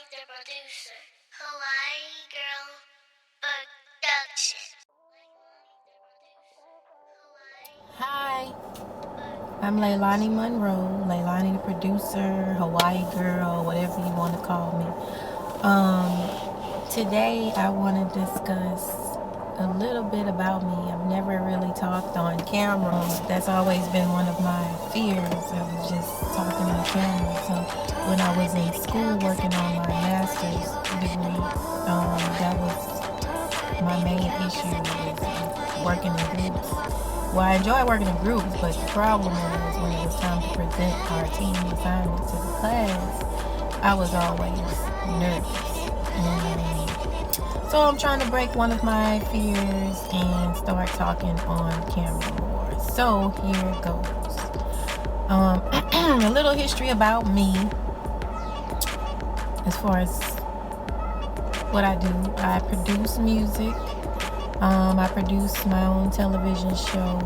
the producer. Hawaii Girl Production. Hi, I'm Leilani Monroe, Leilani the producer, Hawaii girl, whatever you want to call me. Today I want to discuss a little bit about me. I've never really talked on camera. That's always been one of my fears of just talking on camera. So when I was in school working on my master's degree, that was my main issue was working in groups. Well, I enjoy working in groups, but the problem was when it was time to present our team assignment to the class, I was always nervous. So I'm trying to break one of my fears and start talking on camera more. So here it goes. A little history about me as far as what I do. I produce music. I produce my own television show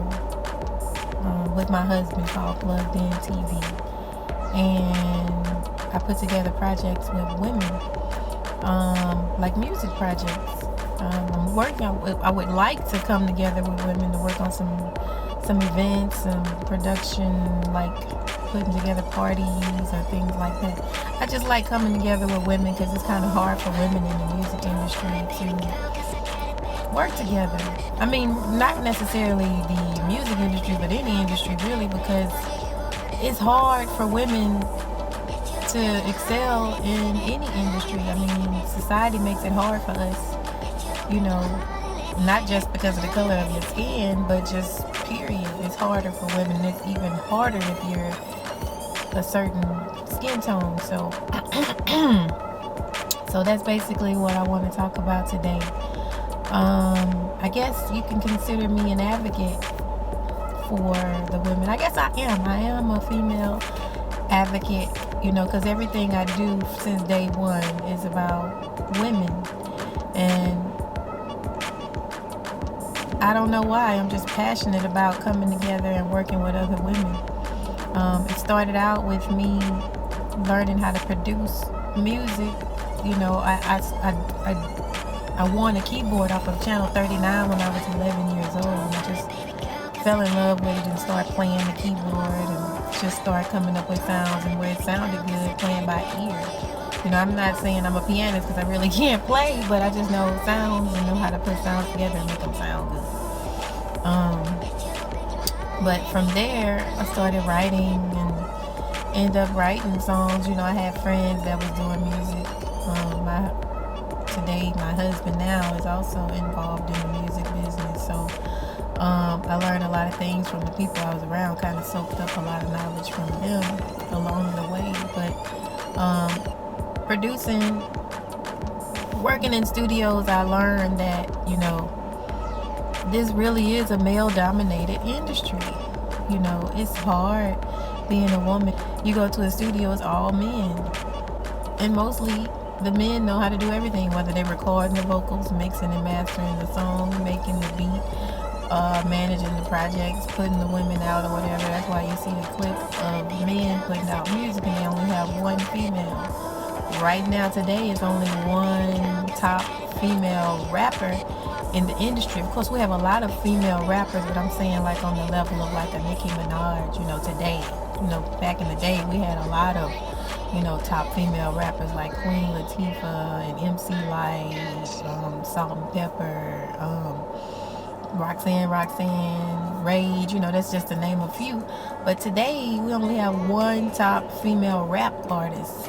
with my husband called Plugged In TV. And I put together projects with women, like music projects. I would like to come together with women to work on some events, some production, like putting together parties or things like that. I just like coming together with women because it's kind of hard for women in the music industry to work together. I mean, not necessarily the music industry, but any industry really, because it's hard for women to excel in any industry. I mean, society makes it hard for us, not just because of the color of your skin, but just period. It's harder for women. It's even harder if you're a certain skin tone. So, so that's basically what I want to talk about today. I guess you can consider me an advocate for the women. I guess I am a female advocate, because everything I do since day one is about women. And I don't know why, I'm just passionate about coming together and working with other women. It started out with me learning how to produce music. I won a keyboard off of Channel 39 when I was 11 years old, and I just fell in love with it and started playing the keyboard and just started coming up with sounds and where it sounded good playing by ear. I'm not saying I'm a pianist because I really can't play, but I just know sounds and know how to put sounds together and make them sound good. But from there, I started writing and ended up writing songs. I had friends that was doing music. Today, my husband now is also involved in the music business. So I learned a lot of things from the people I was around, kind of soaked up a lot of knowledge from them along the way. But producing, working in studios, I learned that, this really is a male-dominated industry. It's hard being a woman. You go to a studio, it's all men. And mostly the men know how to do everything, whether they're recording the vocals, mixing and mastering the song, making the beat, managing the projects, putting the women out or whatever. That's why you see a clip of men putting out music and they only have one female. Right now, today, it's only one top female rapper in the industry. Of course, we have a lot of female rappers, but I'm saying like on the level of like a Nicki Minaj, today. Back in the day, we had a lot of, top female rappers like Queen Latifah and MC Lyte, Salt-N-Pepa, Roxanne, Rage, that's just to name a few. But today, we only have one top female rap artist,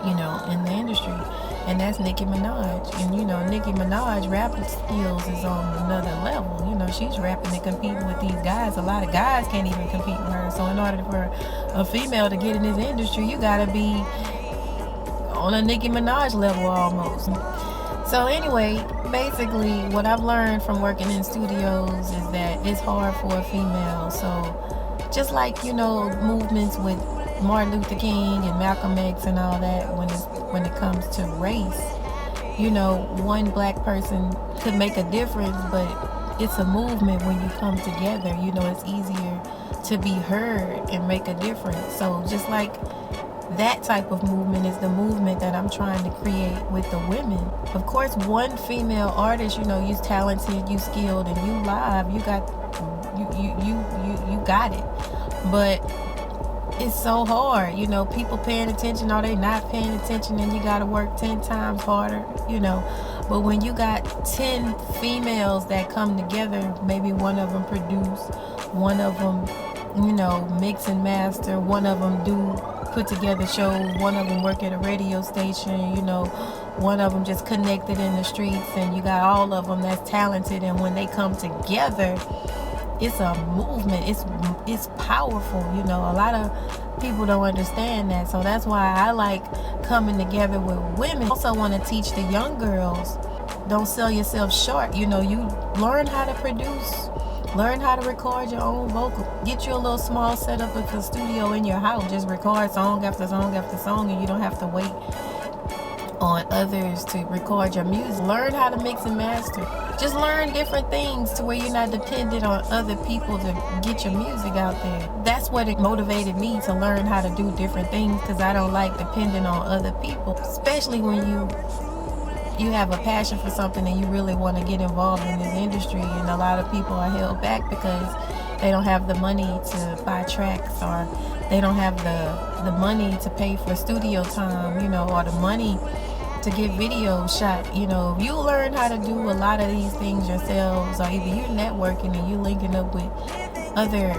in the industry, and that's Nicki Minaj. And Nicki Minaj rapping skills is on another level. She's rapping and competing with these guys. A lot of guys can't even compete with her. So in order for a female to get in this industry, you gotta be on a Nicki Minaj level almost. So anyway, basically what I've learned from working in studios is that it's hard for a female. So just like, movements with Martin Luther King and Malcolm X and all that, when it comes to race, one black person could make a difference, but it's a movement when you come together. It's easier to be heard and make a difference. So just like that type of movement is the movement that I'm trying to create with the women. Of course, one female artist, you talented, you skilled, and you live, you got you got it. But it's so hard, people paying attention or they not paying attention, and you got to work 10 times harder, but when you got 10 females that come together, maybe one of them produce, one of them mix and master, one of them do put together shows, one of them work at a radio station, one of them just connected in the streets, and you got all of them that's talented, and when they come together, it's a movement. It's powerful. A lot of people don't understand that. So that's why I like coming together with women. I also want to teach the young girls, don't sell yourself short. You learn how to produce, learn how to record your own vocal. Get you a little small setup at the studio in your house. Just record song after song after song, and you don't have to wait on others to record your music. Learn how to mix and master. Just learn different things to where you're not dependent on other people to get your music out there. That's what it motivated me to learn how to do different things, because I don't like depending on other people, especially when you have a passion for something and you really want to get involved in this industry, and a lot of people are held back because they don't have the money to buy tracks, or they don't have the money to pay for studio time, or the money to get videos shot. If you learn how to do a lot of these things yourselves, or either you're networking and you're linking up with other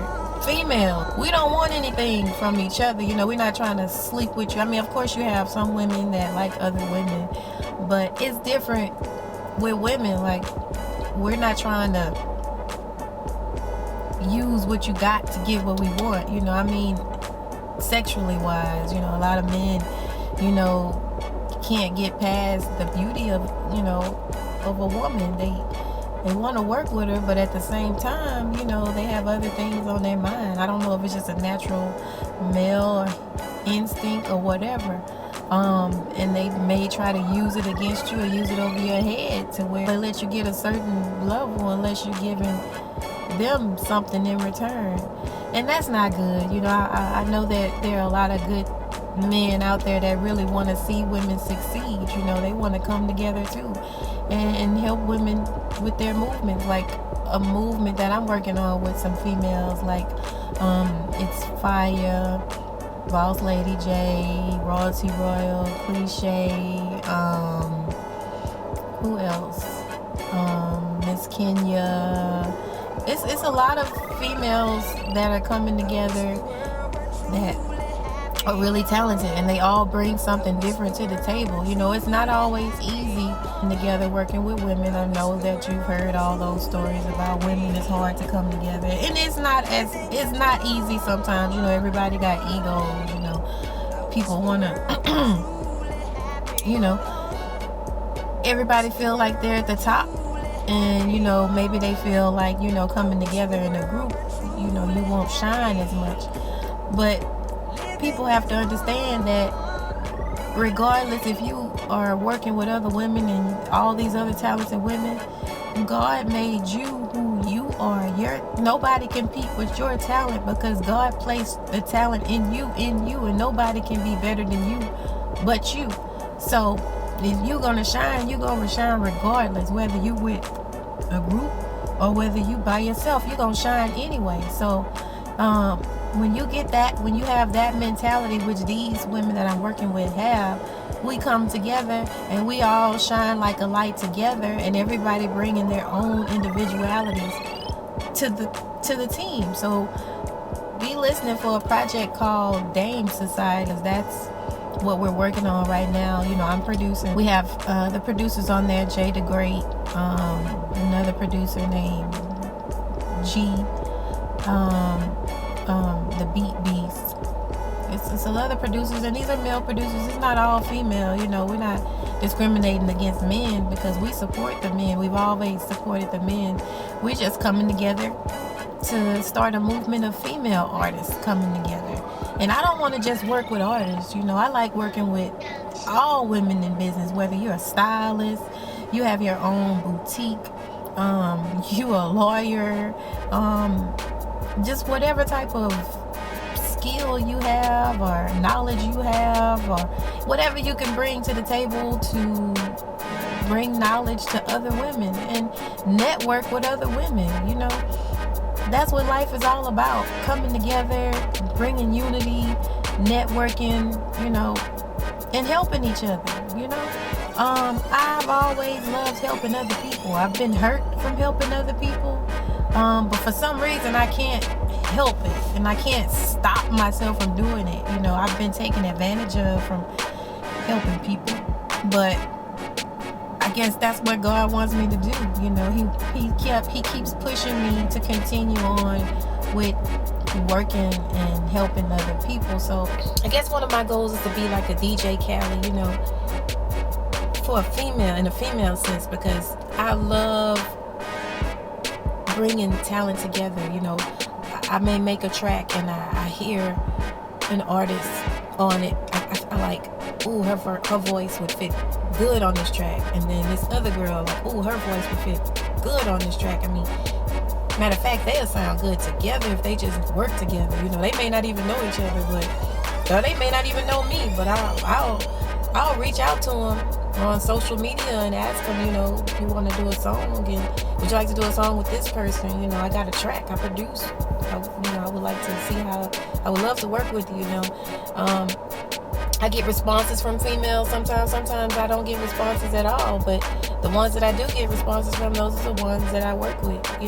females, we don't want anything from each other. We're not trying to sleep with you. I mean, of course you have some women that like other women, but it's different with women. Like, we're not trying to use what you got to get what we want, sexually wise. A lot of men, can't get past the beauty of a woman. They want to work with her, but at the same time, they have other things on their mind. I don't know if it's just a natural male instinct or whatever, and they may try to use it against you or use it over your head to where they let you get a certain level unless you're giving them something in return, and that's not good. I know that there are a lot of good men out there that really want to see women succeed. They want to come together too and help women with their movements, like a movement that I'm working on with some females, like it's Fire, Boss Lady J, Royalty Royal, Cliche, who else, Miss Kenya. It's a lot of females that are coming together that are really talented, and they all bring something different to the table. It's not always easy together working with women. I know that you've heard all those stories about women. It's hard to come together, and it's not easy sometimes. Everybody got egos. People want to everybody feel like they're at the top, and maybe they feel like coming together in a group, you won't shine as much. But people have to understand that regardless if you are working with other women and all these other talented women, God made you who you are. Nobody compete with your talent, because God placed the talent in you, and nobody can be better than you but you. So if you're gonna shine, you're gonna shine regardless, whether you with a group or whether you by yourself, you're gonna shine anyway. So when you have that mentality, which these women that I'm working with have, we come together and we all shine like a light together, and everybody bringing their own individualities to the team. So be listening for a project called Dame Society, because that's what we're working on right now. I'm producing. We have the producers on there, Jay the Great, another producer named G, the Beat Beast. It's a lot of producers, and these are male producers. It's not all female. We're not discriminating against men, because we support the men. We've always supported the men. We're just coming together to start a movement of female artists coming together. And I don't want to just work with artists. I like working with all women in business, whether you're a stylist, you have your own boutique, you're a lawyer, just whatever type of skill you have or knowledge you have or whatever you can bring to the table to bring knowledge to other women and network with other women. That's what life is all about. Coming together, bringing unity, networking, and helping each other. I've always loved helping other people. I've been hurt from helping other people, but for some reason I can't help it, and I can't stop myself from doing it. I've been taken advantage of from helping people, but I guess that's what God wants me to do. He keeps pushing me to continue on with working and helping other people. So I guess one of my goals is to be like a DJ Khaled, for a female, in a female sense, because I love bringing talent together. I may make a track and I hear an artist on it. I like, ooh, her voice would fit good on this track. And then this other girl, like, ooh, her voice would fit good on this track. I mean, matter of fact, they'll sound good together if they just work together. They may not even know each other, or they may not even know me, but I'll reach out to them on social media and ask them, if you want to do a song, and would you like to do a song with this person? I got a track I produce. I would like to see how, I would love to work with you. I get responses from females sometimes. Sometimes I don't get responses at all, but the ones that I do get responses from, those are the ones that I work with. I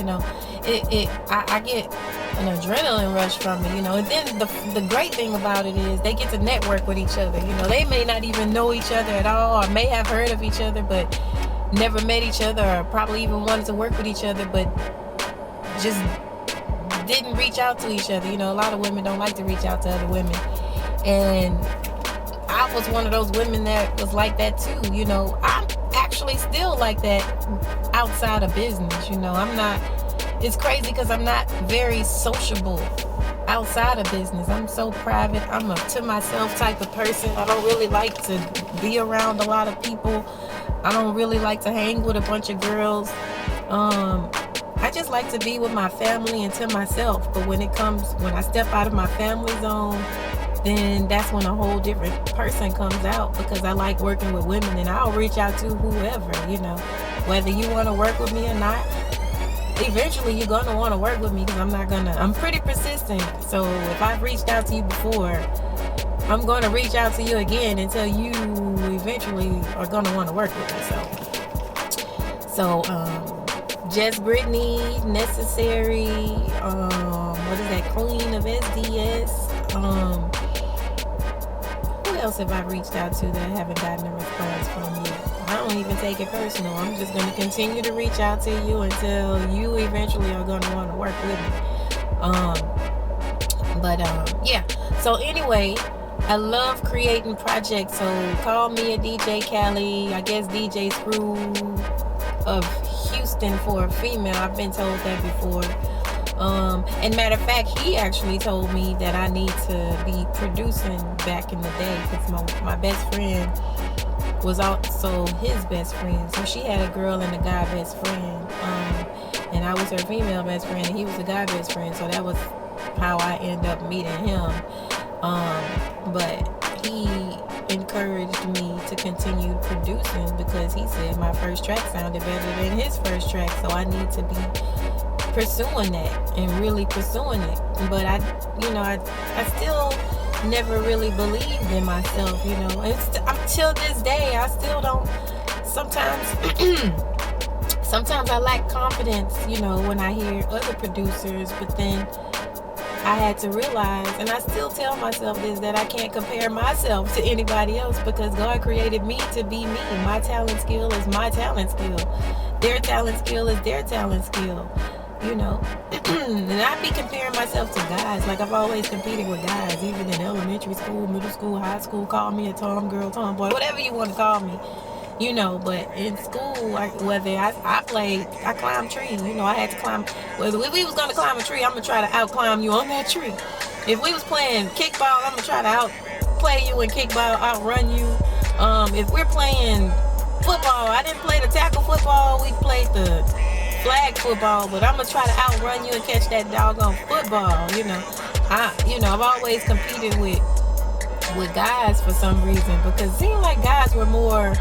get an adrenaline rush from it, and then the great thing about it is they get to network with each other. They may not even know each other at all, or may have heard of each other but never met each other, or probably even wanted to work with each other but just didn't reach out to each other. A lot of women don't like to reach out to other women, and I was one of those women that was like that too. I'm actually still like that outside of business. I'm not, it's crazy because I'm not very sociable outside of business. I'm so private. I'm a to myself type of person. I don't really like to be around a lot of people. I don't really like to hang with a bunch of girls. I just like to be with my family and to myself. But when I step out of my family zone, then that's when a whole different person comes out, because I like working with women, and I'll reach out to whoever, whether you want to work with me or not. Eventually you're going to want to work with me, because I'm pretty persistent. So if I've reached out to you before, I'm going to reach out to you again until you eventually are going to want to work with me. So Just Brittany, Necessary, what is that, Queen of SDS, who else have I reached out to that I haven't gotten a response from yet? I don't even take it personal. I'm just going to continue to reach out to you until you eventually are going to want to work with me. Yeah. So anyway, I love creating projects. So call me a DJ Khaled. I guess DJ Screw of Houston for a female. I've been told that before. And matter of fact, he actually told me that I need to be producing back in the day, because my best friend was also his best friend. So she had a girl and a guy best friend, and I was her female best friend, and he was the guy best friend. So that was how I ended up meeting him. But he encouraged me to continue producing, because he said my first track sounded better than his first track. So I need to be pursuing that and really pursuing it. But I still never really believed in myself. Until this day, I still don't. Sometimes I lack confidence, when I hear other producers. But then I had to realize, and I still tell myself this, that I can't compare myself to anybody else, because God created me to be me. My talent skill is my talent skill. Their talent skill is their talent skill. And I be comparing myself to guys. Like, I've always competed with guys, even in elementary school, middle school, high school. Call me a tomgirl, tomboy, whatever you want to call me. But in school, I climbed trees. I had to climb. If we was going to climb a tree, I'm going to try to out-climb you on that tree. If we was playing kickball, I'm going to try to out-play you in kickball, outrun you. If we're playing football, I didn't play the tackle football. We played the flag football, but I'm going to try to outrun you and catch that doggone football. I've always competed with guys for some reason because it seemed like guys were more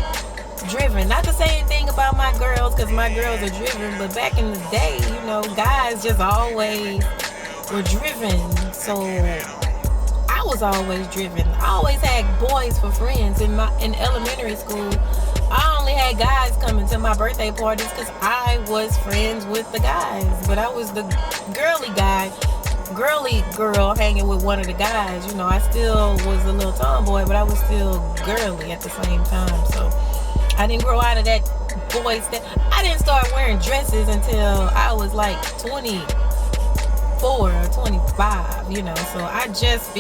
driven. Not to say anything about my girls because my girls are driven, but back in the day, guys just always were driven. So I was always driven. I always had boys for friends in elementary school. I only had guys coming to my birthday parties because I was friends with the guys. But I was the girly girl hanging with one of the guys. I still was a little tomboy, but I was still girly at the same time. So I didn't grow out of that boy stuff. I didn't start wearing dresses until I was like 24 or 25, So I just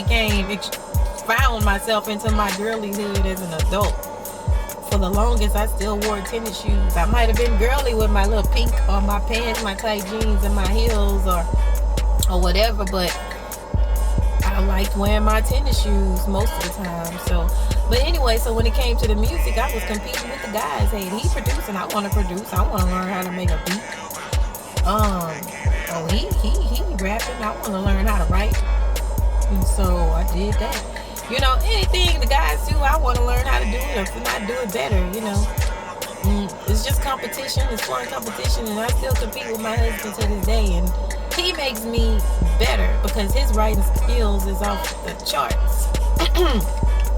found myself into my girlyhood as an adult. For the longest, I still wore tennis shoes. I might have been girly with my little pink on my pants, my tight jeans, and my heels or whatever, but I liked wearing my tennis shoes most of the time. But anyway, so when it came to the music, I was competing with the guys. Hey, he producing, I want to produce. I want to learn how to make a beat. He rapping. I want to learn how to write. And so I did that. Anything the guys do, I want to learn how to do it, or if not, do it better. It's just competition. It's fun competition, and I still compete with my husband to this day. And he makes me better because his writing skills is off the charts.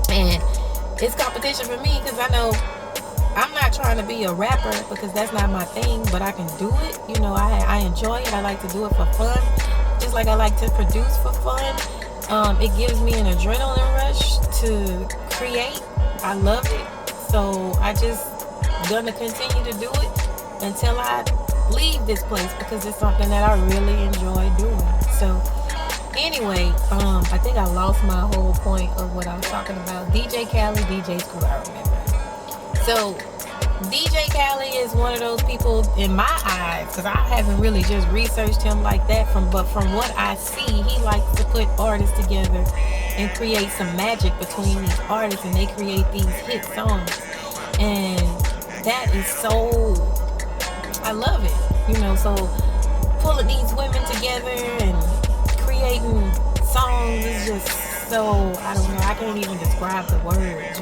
And it's competition for me because I know I'm not trying to be a rapper because that's not my thing, but I can do it. I enjoy it. I like to do it for fun, just like I like to produce for fun. It gives me an adrenaline rush to create. I love it. So I just gonna continue to do it until I leave this place because it's something that I really enjoy doing. So anyway, I think I lost my whole point of what I was talking about. DJ Khaled, DJ Screw, I remember. So DJ Khaled is one of those people in my eyes, because I haven't really just researched him like that, but from what I see, he likes to put artists together and create some magic between these artists, and they create these hit songs. And that is so, I love it. So pulling these women together and creating songs is just so, I don't know, I can't even describe the words.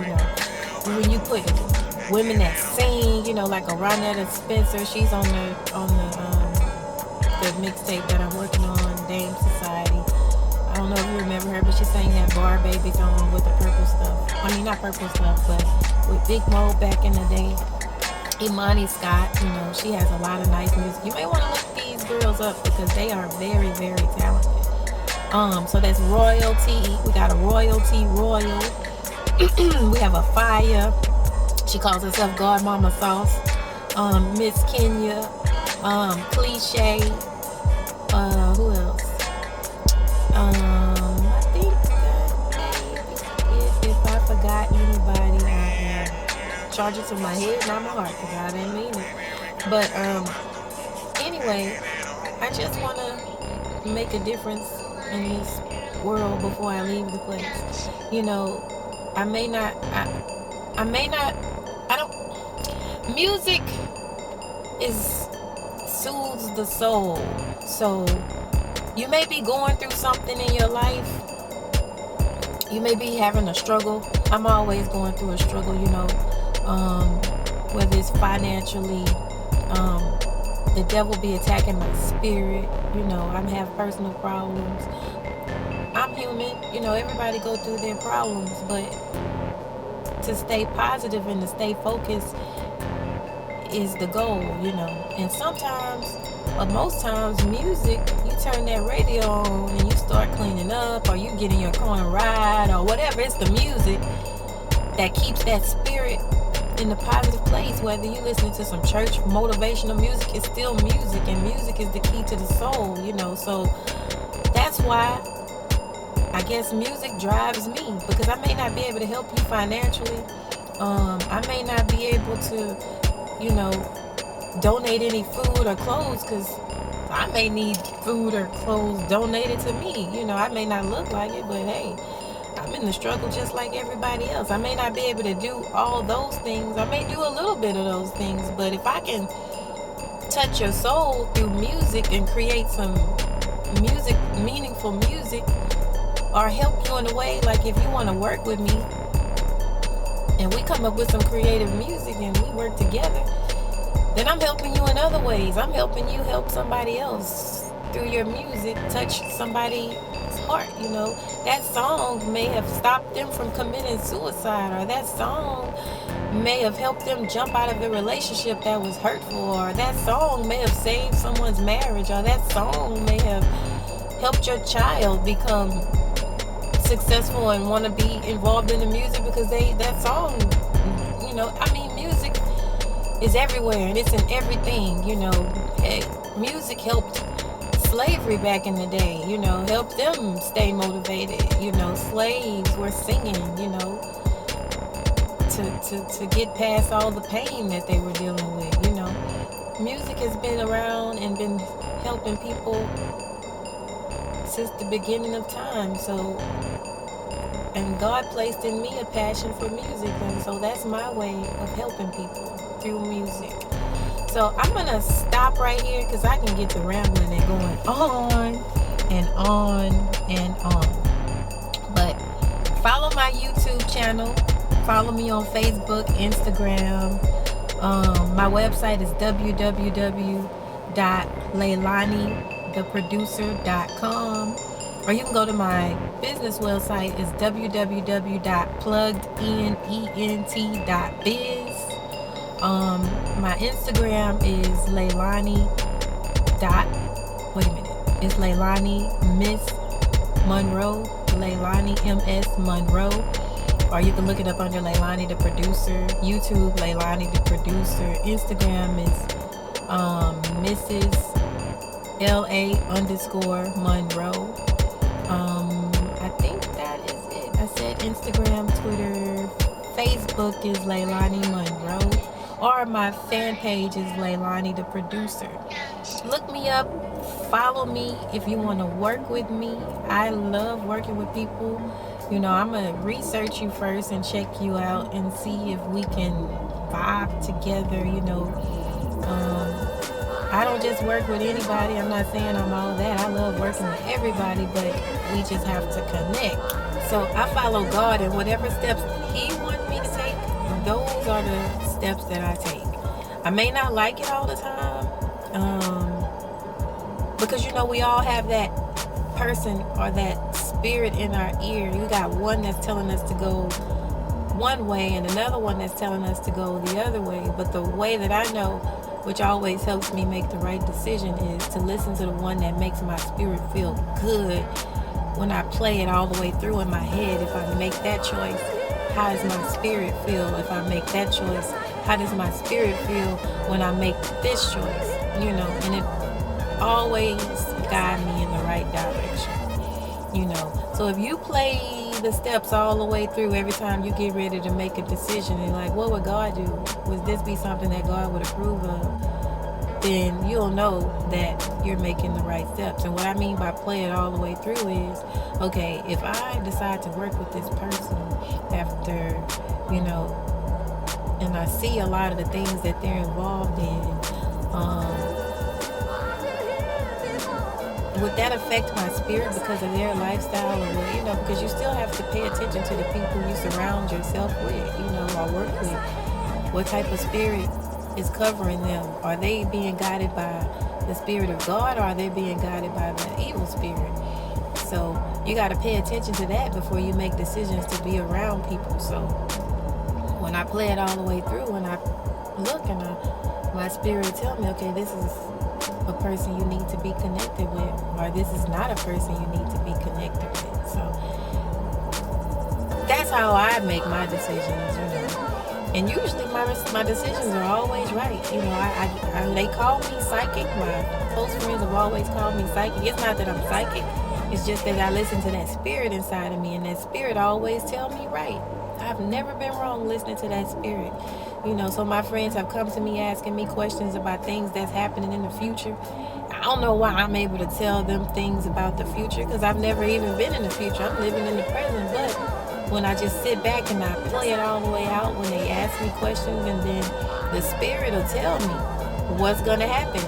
When you put women that sing, like a Ronetta Spencer, she's on the mixtape that I'm working on, Dame Society. I don't know if you remember her, but she sang that Bar Baby song with the purple stuff. I mean, not purple stuff, but with Big Mo back in the day. Imani Scott, she has a lot of nice music. You may want to look these girls up because they are very, very talented. So that's Royalty. We got a Royalty Royal. We have a Fire. She calls herself God Mama Sauce. Miss Kenya. Cliche. Who else? I think that maybe if I forgot anybody, I charge it to my head, not my heart, because I didn't mean it. But anyway, I just want to make a difference in this world before I leave the place. Music soothes the soul. So you may be going through something in your life. You may be having a struggle. I'm always going through a struggle, whether it's financially, the devil be attacking my spirit, I have personal problems. I'm human, everybody go through their problems, but to stay positive and to stay focused is the goal, and sometimes, or most times, music, you turn that radio on and you start cleaning up, or you get in your car and ride, or whatever. It's the music that keeps that spirit in the positive place. Whether you listen to some church motivational music, it's still music, and music is the key to the soul, so that's why I guess music drives me, because I may not be able to help you financially. I may not be able to donate any food or clothes, because I may need food or clothes donated to me. I may not look like it, but hey, I'm in the struggle just like everybody else. I may not be able to do all those things. I may do a little bit of those things, but if I can touch your soul through music and create some music, meaningful music, or help you in a way. Like if you want to work with me and we come up with some creative music and we work together, then I'm helping you in other ways. I'm helping you help somebody else through your music, touch somebody's heart. That song may have stopped them from committing suicide, or that song may have helped them jump out of the relationship that was hurtful, or that song may have saved someone's marriage, or that song may have helped your child become successful and want to be involved in the music because that song, music is everywhere and it's in everything. Hey, music helped slavery back in the day, helped them stay motivated. Slaves were singing, to get past all the pain that they were dealing with. Music has been around and been helping people since the beginning of time. And God placed in me a passion for music, and so that's my way of helping people through music. So I'm gonna stop right here because I can get to rambling and going on and on and on. But follow my YouTube channel. Follow me on Facebook, Instagram. My website is www.leilanitheproducer.com. Or you can go to my business website. It's www.pluggedent.biz. My Instagram is Leilani It's Leilani Miss Monroe. Leilani MS Monroe. Or you can look it up under Leilani the Producer. YouTube, Leilani the Producer. Instagram is Mrs. LA_Monroe. I think that is it. I said Instagram, Twitter, Facebook is Leilani Monroe. Or my fan page is Leilani the Producer. Look me up. Follow me if you want to work with me. I love working with people. I'm going to research you first and check you out and see if we can vibe together. I don't just work with anybody. I'm not saying I'm all that. I love working with everybody, but we just have to connect. So I follow God, and whatever steps He wants me to take, those are the steps that I take. I may not like it all the time, because we all have that person or that spirit in our ear. You got one that's telling us to go one way and another one that's telling us to go the other way. But the way that I know, which always helps me make the right decision, is to listen to the one that makes my spirit feel good when I play it all the way through in my head. If I make that choice, how does my spirit feel? If I make that choice, how does my spirit feel when I make this choice? And it always guide me in the right direction. So if you play the steps all the way through every time you get ready to make a decision, and like, what would God do? Would this be something that God would approve of? Then you'll know that you're making the right steps. And what I mean by play it all the way through is, okay, if I decide to work with this person after, and I see a lot of the things that they're involved in, would that affect my spirit because of their lifestyle? Or because you still have to pay attention to the people you surround yourself with, or work with. What type of spirit is covering them? Are they being guided by the spirit of God, or are they being guided by the evil spirit? So you got to pay attention to that before you make decisions to be around people. So when I play it all the way through, and I look and my spirit tell me, okay, this is a person you need to be connected with, or this is not a person you need to be connected with. So that's how I make my decisions, and usually my decisions are always right. They call me psychic. My close friends have always called me psychic. It's not that I'm psychic, it's just that I listen to that spirit inside of me, and that spirit always tell me right. I've never been wrong listening to that spirit. So my friends have come to me asking me questions about things that's happening in the future. I don't know why I'm able to tell them things about the future, because I've never even been in the future. I'm living in the present. But when I just sit back and I play it all the way out, when they ask me questions, and then the spirit will tell me what's going to happen.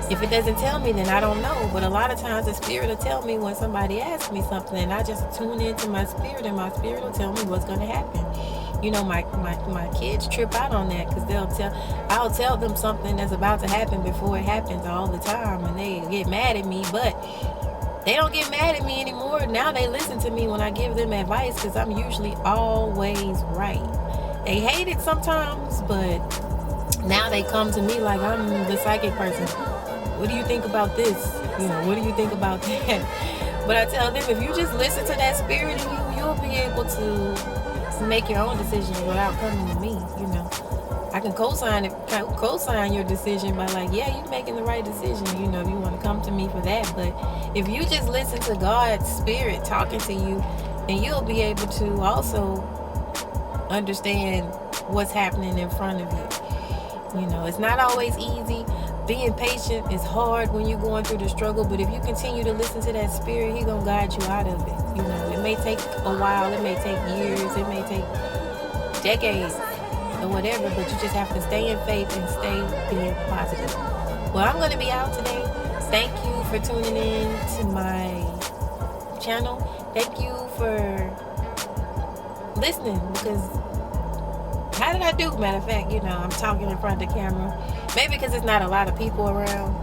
If it doesn't tell me, then I don't know. But a lot of times the spirit will tell me when somebody asks me something, and I just tune into my spirit, and my spirit will tell me what's going to happen. You know, my kids trip out on that because I'll tell them something that's about to happen before it happens all the time, and they get mad at me. But they don't get mad at me anymore. Now they listen to me when I give them advice because I'm usually always right. They hate it sometimes, but now they come to me like I'm the psychic person. What do you think about this? What do you think about that? But I tell them, if you just listen to that spirit in you, you'll be able to make your own decisions without coming to me. I can co-sign your decision by like, yeah, you're making the right decision. If you want to come to me for that. But if you just listen to God's spirit talking to you, then you'll be able to also understand what's happening in front of you. It's not always easy. Being patient is hard when you're going through the struggle, but if you continue to listen to that spirit, He's going to guide you out of it. It may take a while, it may take years, it may take decades or whatever, but you just have to stay in faith and stay being positive. Well, I'm going to be out today. Thank you for tuning in to my channel. Thank you for listening, because how did I do? Matter of fact, I'm talking in front of the camera. Maybe because it's not a lot of people around,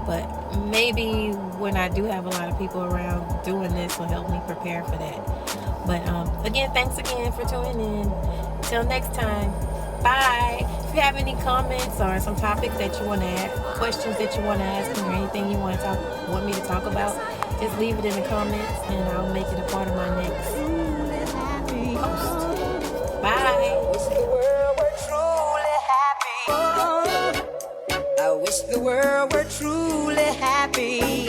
but maybe when I do have a lot of people around, doing this will help me prepare for that. But again, thanks again for tuning in. Till next time, bye. If you have any comments or some topics that you want to ask, questions that you want to ask me, or anything you want me to talk about, just leave it in the comments, and I'll make it a part of my next post. Bye. I wish the world were truly happy,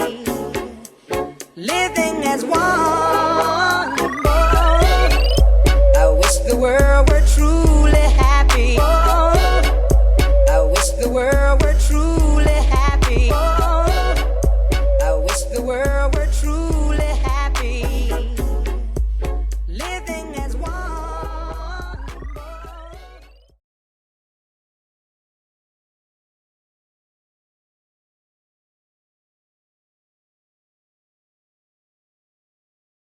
living as one.